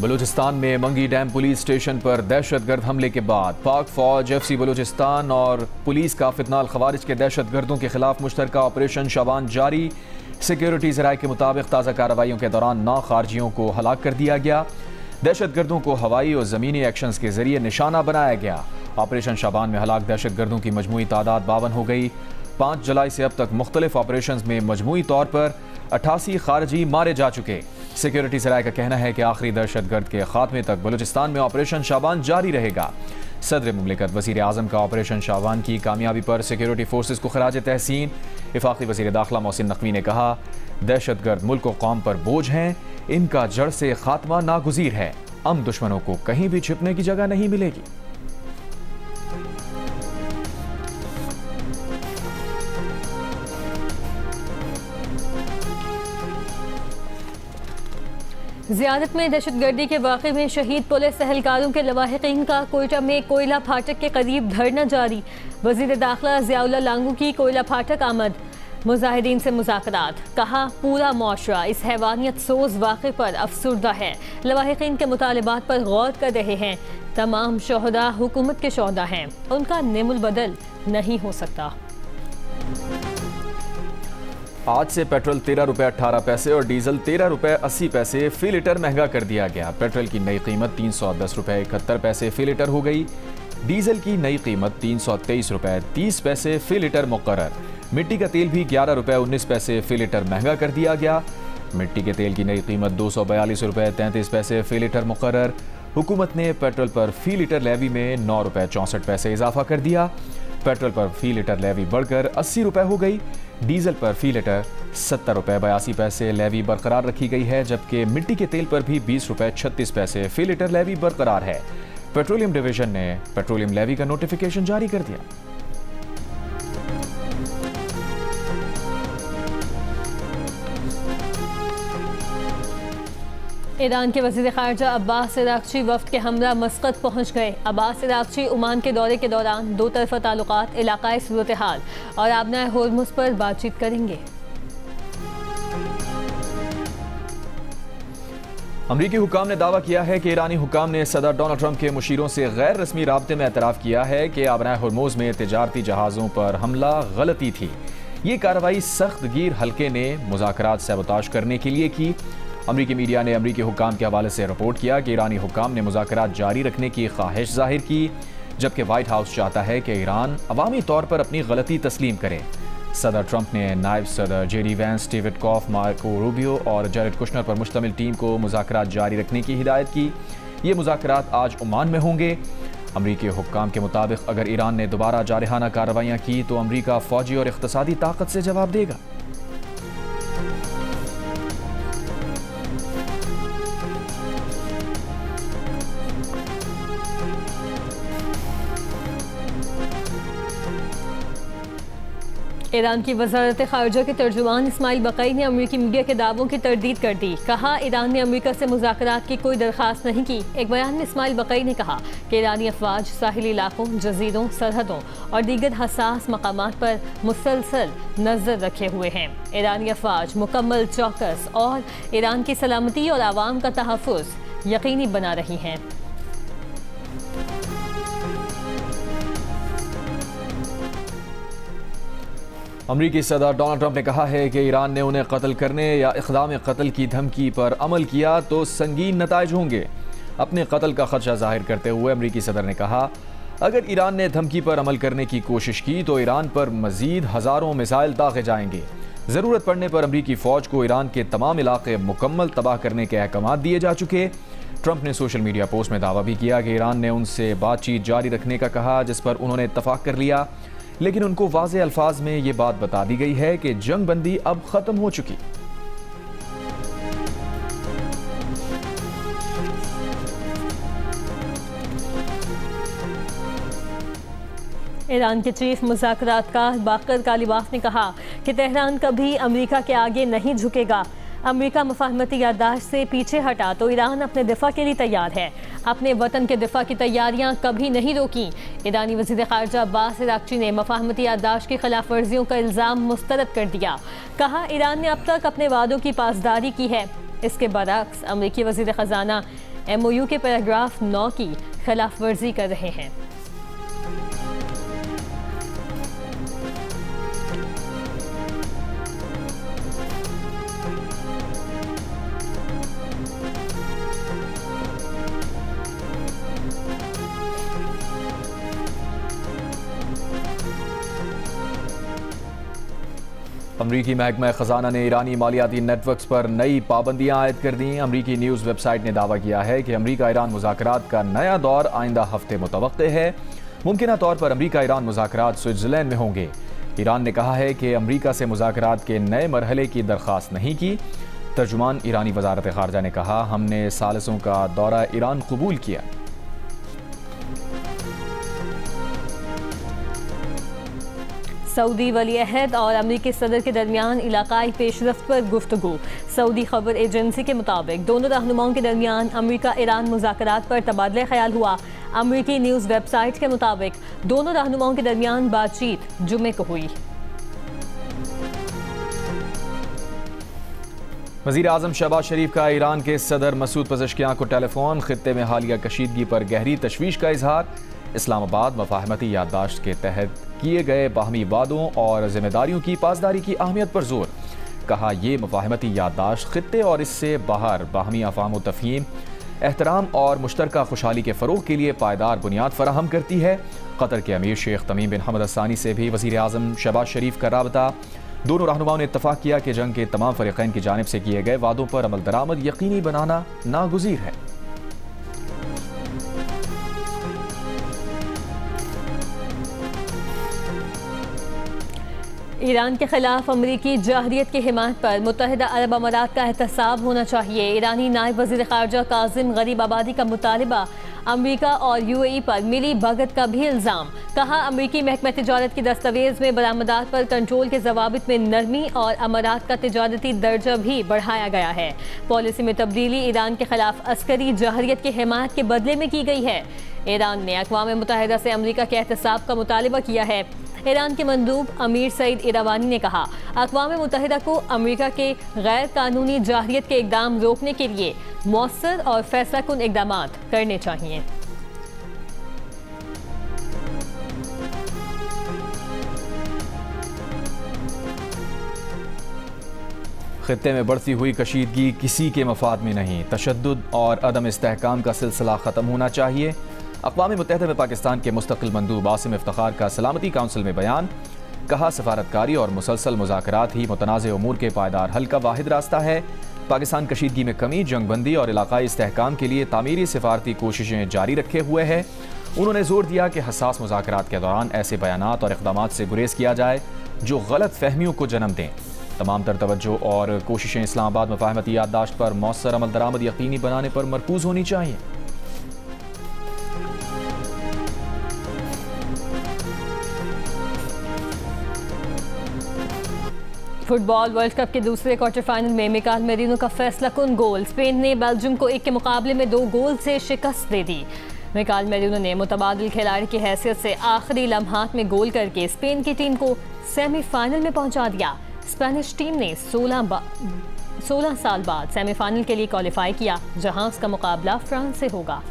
बलूचिस्तान में मंगी dam police station पर दहशतगर्द हमले के बाद पाक फौज, एफसी बलूचिस्तान और पुलिस का फितनाल खवारिज के दहशतगर्दों के खिलाफ मुश्तरका ऑपरेशन शाबान जारी। सिक्योरिटी ज़राए के मुताबिक ताज़ा कार्रवाइयों के दौरान 9 खारजियों को हलाक कर दिया गया। दहशतगर्दों को हवाई और ज़मीनी एक्शंस के जरिए निशाना बनाया गया। ऑपरेशन शाबान में हलाक दहशतगर्दों की मजमूई तादाद 52 हो गई। 5 जुलाई से अब तक मुख्तलिफ ऑपरेशन में मजमूई तौर पर 88 खारजी मारे जा चुके। सिक्योरिटी ज़राए का कहना है कि आखिरी दहशतगर्द के खात्मे तक बलूचिस्तान में ऑपरेशन शाबान जारी रहेगा। सदर मुमलिकत वज़ीर आज़म का ऑपरेशन शाबान की कामयाबी पर सिक्योरिटी फोर्सेस को खराज तहसीन। वफाकी वज़ीर दाखिला मोहसिन नकवी ने कहा, दहशतगर्द मुल्क व कौम पर बोझ हैं, इनका जड़ से खात्मा नागुज़ीर है। हम दुश्मनों को कहीं भी छिपने की जगह नहीं मिलेगी। ज़ियारत में दहशतगर्दी के वाक़े में शहीद पुलिस एहलकारों के लवाहिकीन का कोयटा में कोयला फाटक के करीब धरना जारी। वज़ीर दाखिला ज़ियाउल्लाह लांगू की कोयला फाटक आमद। मुजाहिदीन से मुज़ाकरात। कहा, पूरा मुआशरा इस हैवानियत सोज वाक़े पर अफसुर्दा है। लवाहिकीन के मुतालिबात पर गौर कर रहे हैं। तमाम शोहदा हुकूमत के शोहदा हैं, उनका नेमुल बदल नहीं हो सकता। आज से पेट्रोल 13 रुपये 18 पैसे और डीजल 13 रुपये 80 पैसे फी लीटर महंगा कर दिया गया। पेट्रोल की नई कीमत 310 रुपये 71 पैसे फी लीटर हो गई। डीजल की नई कीमत 323 रुपये 30 पैसे फी लीटर मुकर्रर। मिट्टी का तेल भी 11 रुपये 19 पैसे फी लीटर महंगा कर दिया गया। मिट्टी के तेल की नई कीमत 242 रुपये 33 पैसे फी लीटर मुकर्रर। हुकूमत ने पेट्रोल पर फी लीटर लेवी में 9 रुपये 64 पैसे इजाफा कर दिया। पेट्रोल पर फी लीटर लेवी बढ़कर 80 रुपये हो गई। डीजल पर फी लीटर 70 रुपये 82 पैसे लेवी बरकरार रखी गई है, जबकि मिट्टी के तेल पर भी 20 रुपये 36 पैसे फी लीटर लेवी बरकरार है। पेट्रोलियम डिवीजन ने पेट्रोलियम लेवी का नोटिफिकेशन जारी कर दिया। ईरान के वज़ीर ख़ारजा अब्बास इराक़ची वफ़द के हमरा मस्कत पहुँच गए। अब्बास इराक़ची ओमान के दौरे के दौरान दो तरफ़ा ताल्लुक़ात, इलाक़ाई सूरत हाल और आबनाए होर्मुज़ पर बातचीत करेंगे। अमरीकी हुकाम ने दावा किया है कि ईरानी हुकाम ने सदर डोनाल्ड ट्रंप के मुशीरों से गैर रस्मी राब्ते में एतराफ़ किया है कि आबनाए होर्मुज़ में तिजारती जहाज़ों पर हमला गलती थी। ये कार्रवाई सख्त गिर हल्के ने मुज़ाकरात सैबोताश करने के लिए की। अमरीकी मीडिया ने अमरीकी हुकाम के हवाले से रिपोर्ट किया कि ईरानी हुकाम ने मुज़ाकरात जारी रखने की ख्वाहिश जाहिर की, जबकि वाइट हाउस चाहता है कि ईरान अवामी तौर पर अपनी गलती तस्लीम करे। सदर ट्रंप ने नायब सदर जेडी वैंस, डेविड कॉफ, मार्को रूबियो और जैरेड कुशनर पर मुश्तमिल टीम को मुज़ाकरात जारी रखने की हिदायत की। ये मुज़ाकरात आज ओमान में होंगे। अमरीकी हुक्काम के मुताबिक अगर ईरान ने दोबारा जारहाना कार्रवाइयाँ की तो अमरीका फ़ौजी और इक़्तिसादी ताकत से जवाब देगा। ईरान की वज़ारत ख़ारिजा के तर्जुमान इस्माइल बक़ई ने अमरीकी मीडिया के दावों की तरदीद कर दी। कहा, ईरान ने अमरीका से मुज़ाकरात की कोई दरख्वास्त नहीं की। एक बयान में इस्माइल बक़ई ने कहा कि ईरानी अफवाज साहिली इलाकों, जजीरों, सरहदों और दीगर हसास मकामात पर मुसलसल नज़र रखे हुए हैं। ईरानी अफवाज मुकम्मल चौकस और ईरान की सलामती और आवाम का तहफ़्फ़ुज़ यकीनी बना रही हैं। अमरीकी सदर डोनाल्ड ट्रंप ने कहा है कि ईरान ने उन्हें कत्ल करने या इक़दाम कत्ल की धमकी पर अमल किया तो संगीन नताइज होंगे। अपने कत्ल का खदशा जाहिर करते हुए अमरीकी सदर ने कहा, अगर ईरान ने धमकी पर अमल करने की कोशिश की तो ईरान पर मजीद हज़ारों मिसाइल दागे जाएंगे। ज़रूरत पड़ने पर अमरीकी फ़ौज को ईरान के तमाम इलाके मुकम्मल तबाह करने के अहकाम दिए जा चुके। ट्रंप ने सोशल मीडिया पोस्ट में दावा भी किया कि ईरान ने उनसे बातचीत जारी रखने का कहा, जिस पर उन्होंने इत्तफाक कर लिया, लेकिन उनको वाज़े अल्फाज में ये बात बता दी गई है कि जंग बंदी अब ख़त्म हो चुकी। ईरान के चीफ मुज़ाकरातकार बाकर कालिबाफ ने कहा कि तेहरान कभी अमेरिका के आगे नहीं झुकेगा। अमेरिका मुफाहमती याददाश्त से पीछे हटा तो ईरान अपने दिफा के लिए तैयार है। अपने वतन के दिफा की तैयारियां कभी नहीं रोकी। ईरानी वज़ीर ख़ारिजा अब्बास इराक़ची ने मुफाहमती याददाश्त की खिलाफ वर्जियों का इल्ज़ाम मुस्तरद कर दिया। कहा, ईरान ने अब तक अपने वादों की पासदारी की है। इसके बरअक्स अमरीकी वज़ीर ख़ज़ाना MOU के पैराग्राफ 9 की खिलाफ वर्जी कर रहे हैं। अमरीकी महकमा खजाना ने ईरानी मालियाती नेटवर्क्स पर नई पाबंदियां आयद कर दी। अमरीकी न्यूज़ वेबसाइट ने दावा किया है कि अमरीका ईरान मुज़ाकरात का नया दौर आइंदा हफ्ते मुतवक्के है। मुमकिना तौर पर अमरीका ईरान मुज़ाकरात स्विट्ज़रलैंड में होंगे। ईरान ने कहा है कि अमरीका से मुज़ाकरात के नए मरहले की दरख्वास्त नहीं की। तर्जुमान ईरानी वज़ारत ख़ारजा ने कहा, हमने सालिसों का दौरा ईरान कबूल किया। सऊदी वली अहद और अमरीकी सदर के दरमियान इलाकाई पेशरफ्त पर गुफ्तगू। सऊदी खबर एजेंसी के मुताबिक दोनों रहनुमाओं के दरमियान अमरीका ईरान मुज़ाकरात पर तबादला ख्याल हुआ। अमरीकी न्यूज़ वेबसाइट के मुताबिक दोनों रहनुमाओं के दरमियान बातचीत जुमे को हुई। वज़ीर आज़म शहबाज शरीफ का ईरान के सदर मसूद पज़ेश्कियान को टेलीफोन। खित्ते में हालिया कशीदगी पर गहरी तशवीश का इजहार। इस्लामाबाद मफाहमती याददाश्त के तहत किए गए बाहमी वादों और जिम्मेदारियों की पासदारी की अहमियत पर जोर। कहा, ये मफाहमती याददाश्त खित्ते और इससे बाहर बाहमी अफ़ाम व तफ़हीम, एहतराम और मुश्तरका खुशहाली के फ़रोग़ के लिए पायदार बुनियाद फराहम करती है। कतर के अमीर शेख तमीम बिन हमद अल-सानी से भी वज़ीर आज़म शहबाज शरीफ का राबता। दोनों रहनुमाओं ने इत्तफ़ाक़ किया कि जंग के तमाम फ़रीक़ैन की जानिब से किए गए वादों पर अमल दरामद यकीनी बनाना नागुज़ीर है। ईरान के खिलाफ अमरीकी जाहरियत की हिमायत पर मुत्तहिदा अरब अमारात का एहतसाब होना चाहिए। ईरानी नायब वज़ीर ख़ारजा काज़िम गरीब आबादी का मुतालिबा। अमरीका और UAE पर मिली भगत का भी इल्ज़ाम। कहा, अमरीकी महकमा तिजारत की दस्तावेज़ में बरामदात पर कंट्रोल के ज़वाबित में नरमी और अमारात का तिजारती दर्जा भी बढ़ाया गया है। पॉलिसी में तब्दीली ईरान के खिलाफ अस्करी जाहरियत की हिमायत के बदले में की गई है। ईरान ने अक़वाम मुत्तहिदा से अमरीका के एहतसाब का मुतालिबा किया है। ईरान के मंदूब अमीर सईद इरावानी ने कहा, अक़वाम मुत्तहिदा को अमरीका के गैर कानूनी जाहरियत के इक़दाम रोकने के लिए मौसर और फैसलाकुन इक़दामात करने चाहिए। खित्ते में बढ़ती हुई कशीदगी किसी के मफाद में नहीं। तशद्दुद और अदम इस्तेहकाम का सिलसिला ख़त्म होना चाहिए। अक़वाम मुत्तहिदा में पाकिस्तान के मुस्तक़िल मंदूब आसिम इफ्तिखार का सलामती काउंसिल में बयान। कहा, सफारतकारी और मुसलसल मुज़ाकरात ही मुतनाज़ उमूर के पायदार हल का वाहिद रास्ता है। पाकिस्तान कशीदगी में कमी, जंगबंदी और इलाकाई इस्तेहकाम के लिए तामीरी सिफारती कोशिशें जारी रखे हुए है। उन्होंने जोर दिया कि हसास मुज़ाकरात के दौरान ऐसे बयानात और इक़दामात से गुरेज किया जाए जो गलत फहमियों को जन्म दें। तमाम तर तवज्जो और कोशिशें इस्लामाबाद मफाहमती याददाश्त पर मौसर अमल दरामद यकीनी बनाने पर मरकूज होनी चाहिए। फुटबॉल वर्ल्ड कप के दूसरे क्वार्टर फाइनल में मिकाल मेरिनो का फैसलाकुन गोल। स्पेन ने बेल्जियम को 1 के मुकाबले में 2 गोल से शिकस्त दे दी। मिकाल मेरिनो ने मुतबादिल खिलाड़ी की हैसियत से आखिरी लम्हात में गोल करके स्पेन की टीम को सेमीफाइनल में पहुंचा दिया। स्पेनिश टीम ने 16 साल बाद सेमीफाइनल के लिए क्वालिफाई किया, जहां उसका मुकाबला फ्रांस से होगा।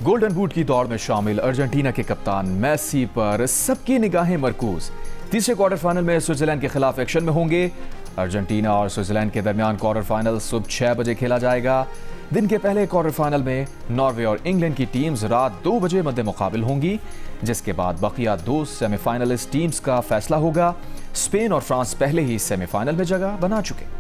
गोल्डन बूट की दौड़ में शामिल अर्जेंटीना के कप्तान मेसी पर सबकी निगाहें मरकूज। तीसरे क्वार्टर फाइनल में स्विट्जरलैंड के खिलाफ एक्शन में होंगे। अर्जेंटीना और स्विट्जरलैंड के दरमियान क्वार्टर फाइनल सुबह 6 बजे खेला जाएगा। दिन के पहले क्वार्टर फाइनल में नॉर्वे और इंग्लैंड की टीम्स रात 2 बजे मद्दे मुकाबिल होंगी, जिसके बाद बकिया 2 सेमीफाइनलिस्ट टीम्स का फैसला होगा। स्पेन और फ्रांस पहले ही सेमीफाइनल में जगह बना चुके।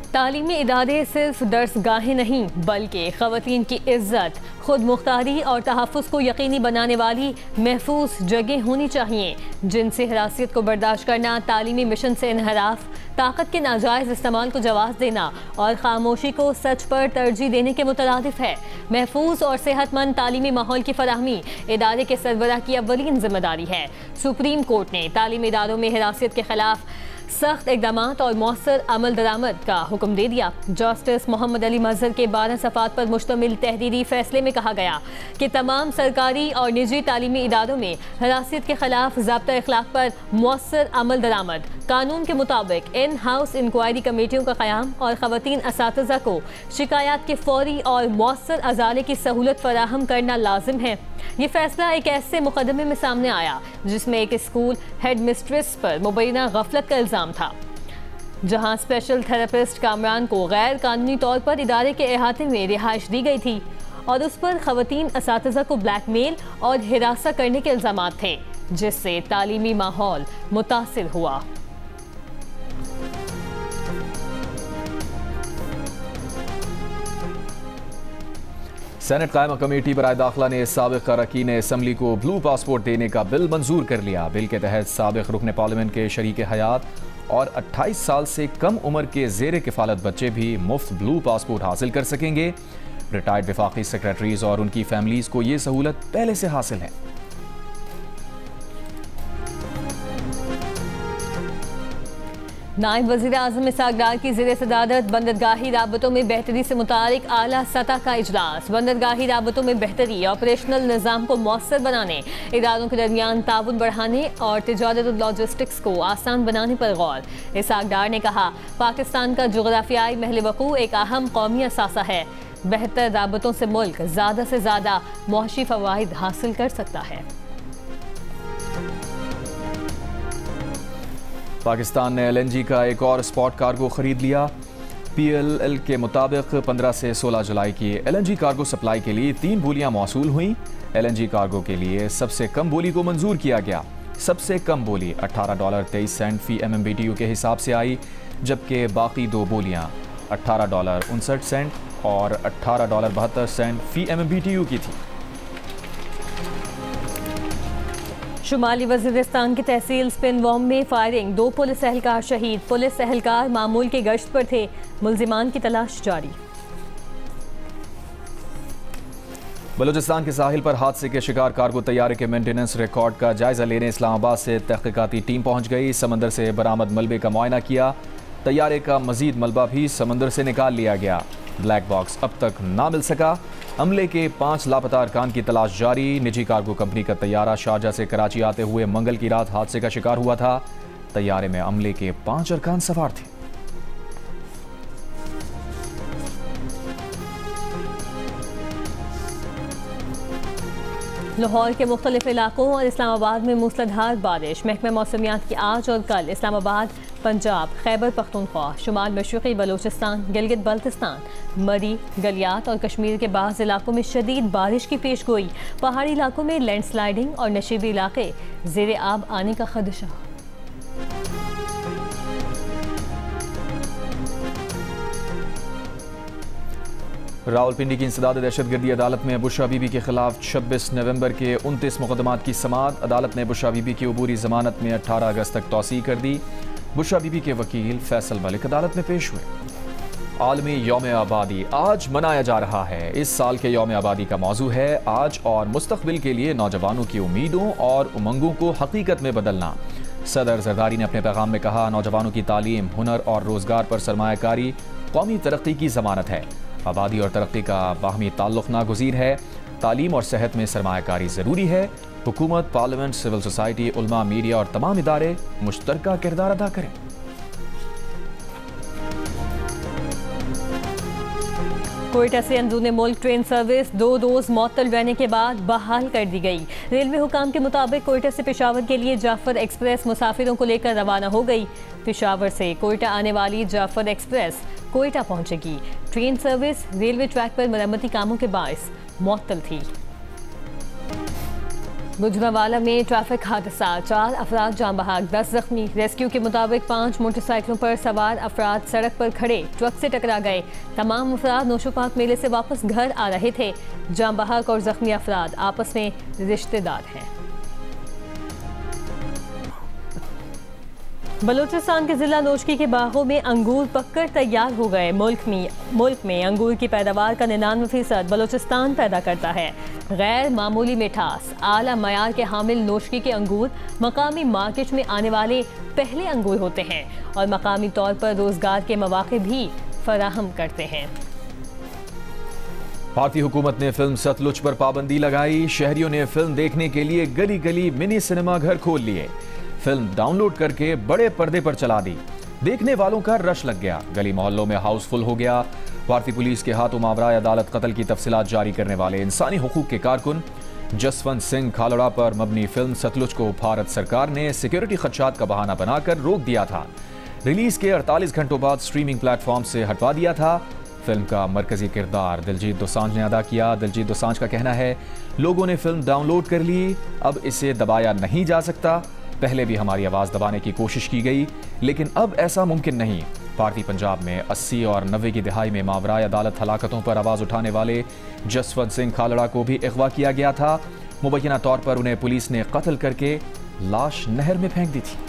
तालीमी इदारे सिर्फ दर्सगाहें नहीं बल्कि ख़वातीन की इज़्ज़त, खुद मुख्तारी और तहफ़्फ़ुज़ को यकीनी बनाने वाली महफूज जगह होनी चाहिए। जिनसी हरासियत को बर्दाश्त करना, तालीमी मिशन से इनहराफ, ताकत के नाजायज़ इस्तेमाल को जवाज़ देना और खामोशी को सच पर तरजीह देने के मुतरादिफ है। महफूज और सेहतमंद तालीमी माहौल की फराहमी इदारे के सरबराह की अव्वलीन जिम्मेदारी है। सुप्रीम कोर्ट ने तालीमी इदारों में हरासियत के खिलाफ सख्त इकदाम और मौसर अमल दरामद का हुक्म दे दिया। जस्टिस मोहम्मद अली मजहर के 12 सफ़ात पर मुश्तमिल तहरीरी फैसले में कहा गया कि तमाम सरकारी और निजी तालीमी इदारों में हरासत के खिलाफ ज़ाब्ता इखलाक पर मौसर अमल दरामद, कानून के मुताबिक इन हाउस इंक्वायरी कमेटियों का क़याम और ख़वातीन असातिज़ा को शिकायत के फौरी और मौसर अजाले की सहूलत फराहम करना लाजिम है। ये फैसला एक ऐसे मुकदमे में सामने आया जिसमें एक स्कूल हेड मिस्ट्रेस पर मुबैना गफलत का इल्ज़ाम था, जहां स्पेशल थेरेपिस्ट कामरान को गैर कानूनी तौर पर इदारे के अहाते में रिहाइश दी गई थी और उस पर ख़वातीन असातिज़ा को ब्लैकमेल और हिरासा करने के इल्ज़ाम थे, जिससे तालीमी माहौल मुतासिर हुआ। सेनेट कायमा कमेटी बराए दाखिला ने साबिक़ अरकान असम्बली को ब्लू पासपोर्ट देने का बिल मंजूर कर लिया। बिल के तहत साबिक़ रुकन पार्लियामेंट के शरीक हयात और 28 साल से कम उम्र के ज़ेर किफ़ालत बच्चे भी मुफ्त ब्लू पासपोर्ट हासिल कर सकेंगे। रिटायर्ड वफाकी सेक्रेटरीज और उनकी फैमिलीज़ को ये सहूलत पहले से हासिल है। नायब वज़ीर आज़म इसहाक़ डार की ज़ेर सदारत बंदरगाही राबतों में बेहतरी से मुतालिक आला सतह का इजलास। बंदरगाही राबतों में बेहतरी, ऑपरेशनल निज़ाम को मौसर बनाने, इदारों के दरमियान ताउन बढ़ाने और तिजारत और लॉजिस्टिक्स को आसान बनाने पर गौर। इसहाक़ डार ने कहा, पाकिस्तान का जुग़राफियाई महल वक़ू एक अहम कौमी असासा है। बेहतर राबतों से मुल्क ज़्यादा से ज़्यादा मुआशी फ़वाइद हासिल कर सकता है। पाकिस्तान ने LNG का एक और स्पॉट कार्गो खरीद लिया। PLL के मुताबिक 15 से 16 जुलाई की LNG कार्गो सप्लाई के लिए 3 बोलियां मौसूल हुई। LNG कार्गो के लिए सबसे कम बोली को मंजूर किया गया। सबसे कम बोली $18.23 फी MMBTU के हिसाब से आई, जबकि बाकी 2 बोलियां $18.59 और $18.72 फी MMBTU की थी। शुमाली वज़ीरिस्तान की तहसील स्पिनवॉम में फायरिंग, 2 पुलिस एहलकार शहीद। पुलिस एहलकार मामूल के गश्त पर थे, मुल्जिमान की तलाश जारी। बलूचिस्तान के साहिल पर हादसे के शिकार कार्गो तैयारे के मेंटेनेंस रिकॉर्ड का जायजा लेने इस्लामाबाद से तहकीकाती टीम पहुंच गई। समंदर से बरामद मलबे का मुआयना किया। तैयारे का मजीद मलबा भी समंदर से निकाल लिया गया। ब्लैक बॉक्स अब तक ना मिल सका। अमले के 5 लापता अरकान की तलाश जारी। निजी कार्गो कंपनी का तैयारा शारजा से कराची आते हुए मंगल की रात हादसे का शिकार हुआ था। तैयारे में अमले के 5 अरकान सवार थे। लाहौर के मुख्तलिफ इलाकों और इस्लामाबाद में मूसलाधार बारिश। महकमा मौसमियात की आज और कल इस्लामाबाद, पंजाब, खैबर पख्तूनख्वा, शुमाल मशरक़ी बलूचिस्तान, गिलगित बल्तिस्तान, मरी, गलियात और कश्मीर के बाज़ इलाकों में शदीद बारिश की पेशगोई। पहाड़ी इलाकों में लैंडस्लाइडिंग और नशीबी इलाके ज़ेरे आब आने का खदशा। रावलपिंडी की इंसदाद दहशतगर्दी अदालत में बुशरा बीबी के खिलाफ 26 नवंबर के 29 मुकदमात की समाअत। अदालत ने बुशरा बीबी की अबूरी जमानत में 18 अगस्त तक तौसीह कर दी। बुशरा बीबी के वकील फैसल मलिक अदालत में पेश हुए। आलमी यौम आबादी आज मनाया जा रहा है। इस साल के यौम आबादी का मौजू है आज और मुस्तकबिल के लिए नौजवानों की उम्मीदों और उमंगों को हकीकत में बदलना। सदर जरदारी ने अपने पैगाम में कहा, नौजवानों की तालीम, हुनर और रोजगार पर सरमायाकारी कौमी तरक्की की जमानत है। आबादी और तरक्की का बाहमी ताल्लुक़ नागुज़ीर है। तालीम और सेहत में सरमायाकारी ज़रूरी है। हुकूमत, पार्लियामेंट, सिविल सोसाइटी, उलमा, मीडिया और तमाम इदारे मुश्तरका किरदार अदा करें। कोयटा से अंदरूनी मुल्क ट्रेन सर्विस 2 रोज़ मअतल रहने के बाद बहाल कर दी गई। रेलवे हुकाम के मुताबिक कोयटा से पेशावर के लिए जाफर एक्सप्रेस मुसाफिरों को लेकर रवाना हो गई। पेशावर से कोयटा आने वाली जाफर एक्सप्रेस कोयटा पहुंचेगी। ट्रेन सर्विस रेलवे ट्रैक पर मरम्मती कामों के बायस मुअत्तल थी। गुजरांवाला में ट्रैफिक हादसा, 4 अफराद जान बहक, 10 जख्मी। रेस्क्यू के मुताबिक 5 मोटरसाइकिलों पर सवार अफराद सड़क पर खड़े ट्रक से टकरा गए। तमाम अफराद नौशोपाक मेले से वापस घर आ रहे थे। जान बहक और जख्मी अफराद आपस में रिश्तेदार हैं। बलूचिस्तान के जिला नोशकी के बागों में अंगूर पककर तैयार हो गए। मुल्क में अंगूर की पैदावार का 99% बलूचिस्तान पैदा करता है। गैर मामूली मिठास, आला मयार के हामिल नोशकी के अंगूर मकामी मार्केट में आने वाले पहले अंगूर होते हैं और मकामी तौर पर रोजगार के मौके भी फराहम करते हैं। भारतीय हुकूमत ने फिल्म सतलुज पर पाबंदी लगाई। शहरियों ने फिल्म देखने के लिए गली गली मिनी सिनेमा घर खोल लिए। फिल्म डाउनलोड करके बड़े पर्दे पर चला दी। देखने वालों का रश लग गया। गली मोहल्लों में हाउसफुल हो गया। भारतीय पुलिस के हाथों मावरा अदालत कत्ल की तफसीलात जारी करने वाले इंसानी हुकूक के कारकुन जसवंत सिंह खालड़ा पर मबनी फिल्म सतलुज को भारत सरकार ने सिक्योरिटी खदशात का बहाना बनाकर रोक दिया था। रिलीज के 48 घंटों बाद स्ट्रीमिंग प्लेटफॉर्म से हटवा दिया था। फिल्म का मरकजी किरदार दिलजीत दोसांझ ने अदा किया। दिलजीत दोसांझ का कहना है, लोगों ने फिल्म डाउनलोड कर ली, अब इसे दबाया नहीं जा सकता। पहले भी हमारी आवाज़ दबाने की कोशिश की गई, लेकिन अब ऐसा मुमकिन नहीं। भारतीय पंजाब में 80 और 90 की दिहाई में मावराए अदालत हलाकतों पर आवाज़ उठाने वाले जसवंत सिंह खालड़ा को भी अगवा किया गया था। मुबैना तौर पर उन्हें पुलिस ने कत्ल करके लाश नहर में फेंक दी थी।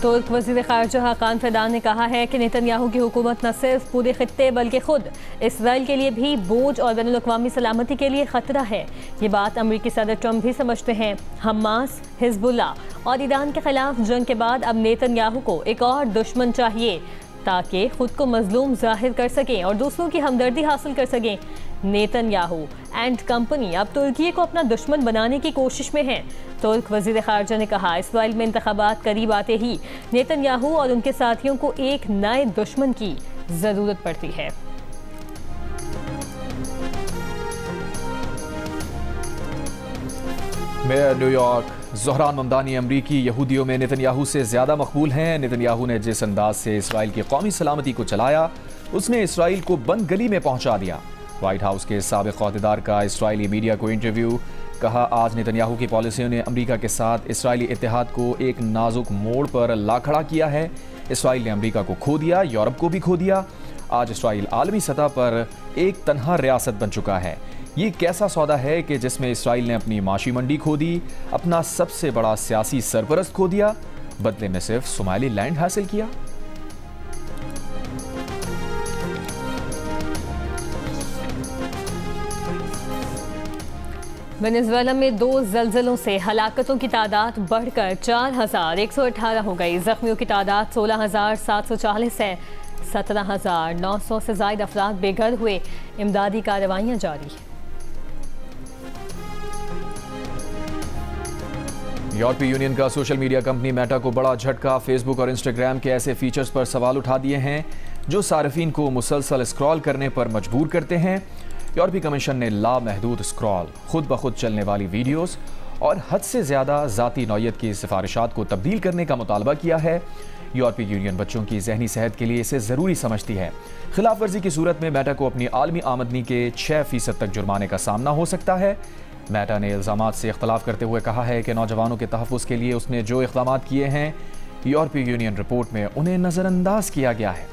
तुर्क वज़ीर ख़ारिजा हाकान फ़िदान ने कहा है कि नेतन्याहू की हुकूमत न सिर्फ पूरे खित्ते बल्कि खुद इसराइल के लिए भी बोझ और बैनुल अक़वामी सलामती के लिए ख़तरा है। ये बात अमरीकी सदर ट्रंप भी समझते हैं। हमास, हिज़्बुल्लाह और ईरान के खिलाफ जंग के बाद अब नेतन्याहू को एक और दुश्मन चाहिए ताकि खुद को मजलूम जाहिर कर सकें और दूसरों की हमदर्दी हासिल कर सकें। नेतन्याहू एंड कंपनी अब तुर्की को अपना दुश्मन बनाने की कोशिश में है। तुर्क वज़ीर ख़ारिजा ने कहा, इसराइल में इंतखाबात करीब आते ही नेतन्याहू और उनके साथियों को एक नए दुश्मन की ज़रूरत पड़ती है। मेयर न्यूयॉर्क ज़ोहरान ममदानी अमरीकी यहूदियों में नेतन्याहू से ज़्यादा मकबूल हैं। नेतन्याहू ने जिस अंदाज से इसराइल की कौमी सलामती को चलाया, उसने इसराइल को बंद गली में पहुंचा दिया। व्हाइट हाउस के साबिक़ अहदेदार का इसराइली मीडिया को इंटरव्यू। कहा, आज नेतन्याहू की पॉलिसियों ने अमरीका के साथ इसराइली इत्तेहाद को एक नाजुक मोड़ पर ला खड़ा किया है। इसराइल ने अमरीका को खो दिया, यूरोप को भी खो दिया। आज इसराइल आलमी सतह पर एक तन्हा रियासत बन चुका है। ये कैसा सौदा है कि जिसमें इसराइल ने अपनी माशी मंडी खो दी, अपना सबसे बड़ा सियासी सरपरस्त खो दिया, बदले में सिर्फ सोमाली लैंड हासिल किया। वेनेजुएला में 2 ज़लज़लों से हलाकतों की तादाद बढ़कर 4118 हो गई। जख्मियों की तादाद 16,740 है। 17,900 से ज़ायद अफराद बेघर हुए। इमदादी कार्रवाइयाँ जारी। यूरोपीय यूनियन का सोशल मीडिया कंपनी मेटा को बड़ा झटका। फेसबुक और इंस्टाग्राम के ऐसे फीचर्स पर सवाल उठा दिए हैं जो सार्फिन को मुसलसल स्क्रॉल करने पर मजबूर करते हैं। यूरोपीय कमीशन ने लामहदूद स्क्रॉल, खुद ब खुद चलने वाली वीडियोस और हद से ज़्यादा ज़ाती नौयत की सिफारिशात को तब्दील करने का मुतालबा किया है। यूरोपीय यूनियन बच्चों की जहनी सेहत के लिए इसे ज़रूरी समझती है। खिलाफ वर्जी की सूरत में मेटा को अपनी आलमी आमदनी के 6% तक जुर्माने का सामना हो सकता है। मेटा ने इल्ज़ामात से इख्तलाफ करते हुए कहा है कि नौजवानों के तहफ़्फ़ुज़ के लिए उसने जो इक़दाम किए हैं, यूरोपीय यूनियन रिपोर्ट में उन्हें नज़रअंदाज किया गया है।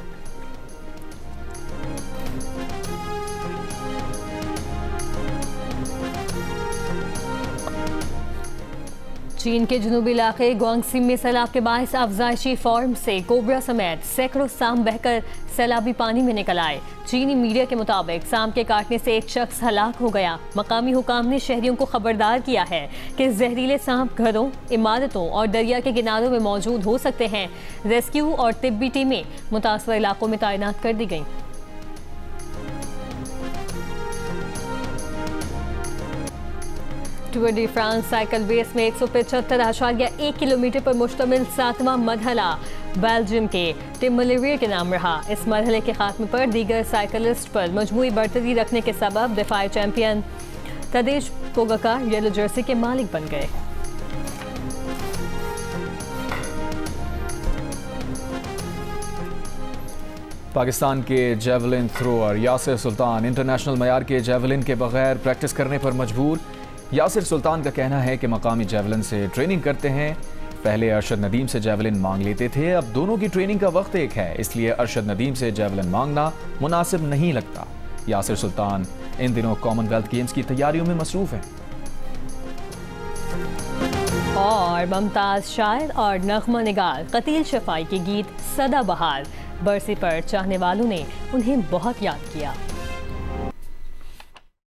चीन के जनूबी इलाके ग्वांगसी में सैलाब के बायस अफजाइशी फॉर्म से कोबरा समेत सैकड़ों सांप बहकर सैलाबी पानी में निकल आए। चीनी मीडिया के मुताबिक सांप के काटने से एक शख्स हलाक हो गया। मकामी हुकाम ने शहरियों को खबरदार किया है कि जहरीले सांप घरों, इमारतों और दरिया के किनारों में मौजूद हो सकते हैं। रेस्क्यू और तिब्बी टीमें मुतासर इलाकों में तैनात कर दी गईं। Tour de France cycle race में 175.1 किलोमीटर पर मुश्तमिल 7वां मरहला बेल्जियम के टिम मलेरियर के नाम रहा। इस मरहले के खात्मे पर दीगर साइकिलिस्ट पर मजमूई बरतरी रखने के सबब दफाई चैंपियन तदेश पोगाकार येलो जर्सी के मालिक बन गए। पाकिस्तान के जेवलिन थ्रोअर यासिर सुल्तान इंटरनेशनल मयार के जेवलिन के बगैर प्रैक्टिस करने पर मजबूर। यासिर सुल्तान का कहना है कि मकामी जेवलिन से ट्रेनिंग करते हैं, पहले अरशद नदीम से जेवलिन मांग लेते थे, अब दोनों की ट्रेनिंग का वक्त एक है, इसलिए अरशद नदीम से जेवलिन मांगना मुनासिब नहीं लगता। यासिर सुल्तान इन दिनों कॉमनवेल्थ गेम्स की तैयारियों में मसरूफ हैं। और मुमताज शायर और नगमा निगार कतील शफाई के गीत सदाबहार बरसी पर चाहने वालों ने उन्हें बहुत याद किया।